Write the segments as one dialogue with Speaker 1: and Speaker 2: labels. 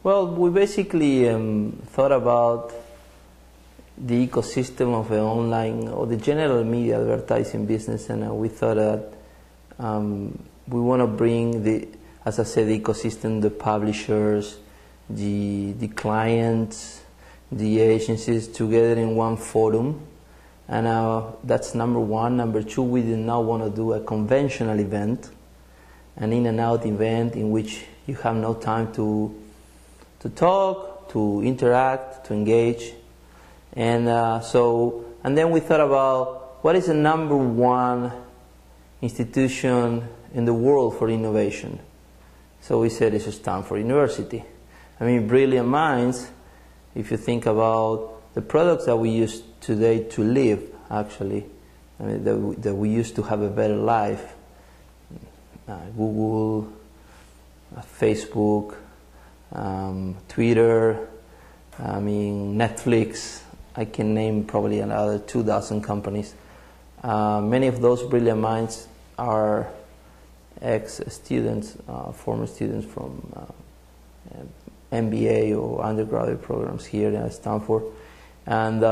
Speaker 1: Well, we basically thought about the ecosystem of the online or the general media advertising business, and we thought that we want to bring the, as I said, the ecosystem, the publishers, the clients, the agencies together in one forum, and that's number one. Number two, we did not want to do a conventional event, an in-and-out event in which you have no time to talk, to interact, to engage. And and then we thought about what is the number one institution in the world for innovation. So we said it's Stanford University. I mean, brilliant minds, if you think about the products that we use today to live, actually, I mean, that we used to have a better life, Google, Facebook, Twitter, I mean, Netflix, I can name probably another 2,000 companies. Many of those brilliant minds are ex-students, former students from MBA or undergraduate programs here at Stanford. And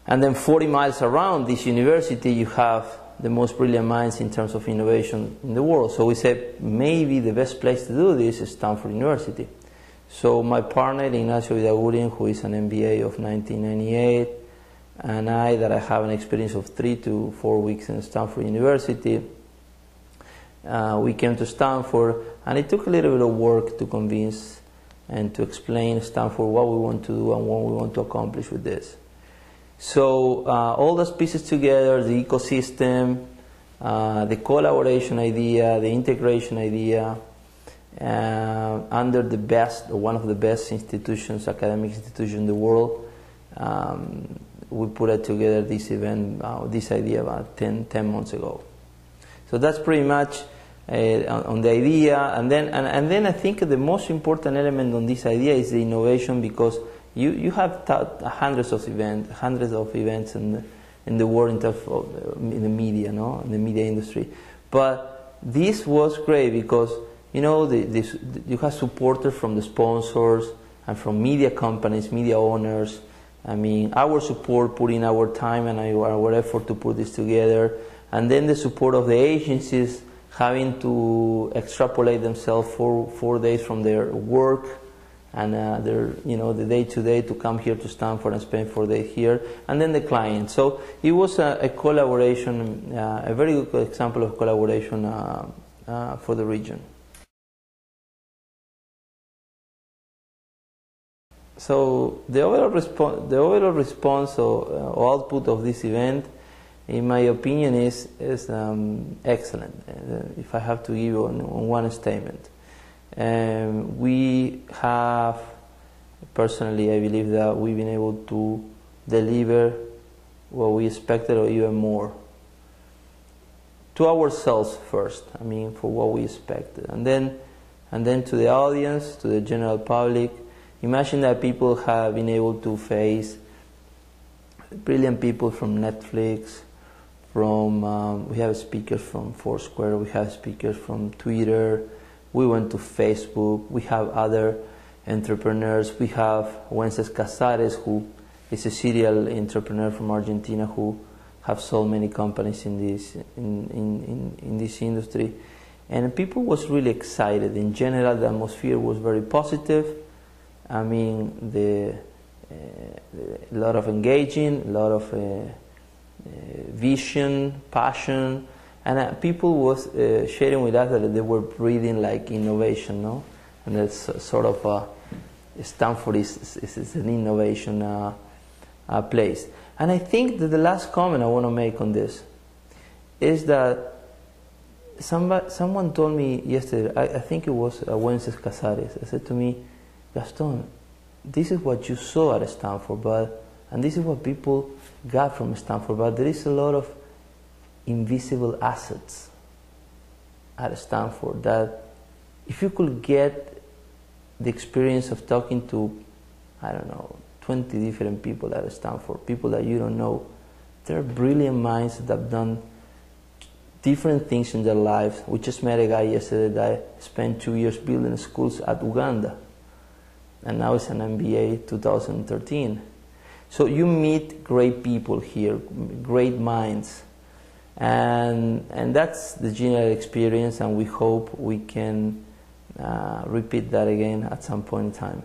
Speaker 1: then 40 miles around this university, you have the most brilliant minds in terms of innovation in the world. So we said maybe the best place to do this is Stanford University. So my partner, Ignacio Vidagurien, who is an MBA of 1998, and I, that I have an experience of 3 to 4 weeks in Stanford University, we came to Stanford, and it took a little bit of work to convince and to explain Stanford what we want to do and what we want to accomplish with this. So all those pieces together, the ecosystem, the collaboration idea, the integration idea, under the best, or one of the best institutions, academic institutions in the world, we put it together, this event, this idea about 10 months ago. So that's pretty much on the idea, and then I think the most important element on this idea is the innovation, because you have hundreds of events in the world in terms of in the media, no, in the media industry. But this was great because you know you have supporters from the sponsors and from media companies, media owners. I mean, our support, putting our time and our effort to put this together, and then the support of the agencies having to extrapolate themselves 4 days from their work and the day-to-day to come here to Stanford and spend 4 days here, and then the client. So it was a collaboration, a very good example of collaboration for the region. So the overall response or output of this event, in my opinion, is excellent. If I have to give you on one statement. We have, personally, I believe that we've been able to deliver what we expected or even more. To ourselves first, I mean, for what we expected. And then to the audience, to the general public. Imagine that people have been able to face brilliant people from Netflix, we have speakers from Foursquare, we have speakers from Twitter, we went to Facebook, we have other entrepreneurs, we have Wences Casares, who is a serial entrepreneur from Argentina who have sold many companies in this industry. And people was really excited. In general, the atmosphere was very positive. I mean, a lot of engaging, a lot of vision, passion, and people was sharing with us that they were breathing like innovation, no? And that's sort of Stanford is an innovation place. And I think that the last comment I want to make on this is that someone told me yesterday, I think it was Wences Casares, said to me, Gastón, this is what you saw at Stanford, and this is what people got from Stanford, but there is a lot of invisible assets at Stanford that if you could get the experience of talking to, I don't know, 20 different people at Stanford, people that you don't know, there are brilliant minds that have done different things in their lives. We just met a guy yesterday that spent 2 years building schools at Uganda. and now it's an MBA 2013. So you meet great people here, great minds, and that's the general experience, and we hope we can repeat that again at some point in time.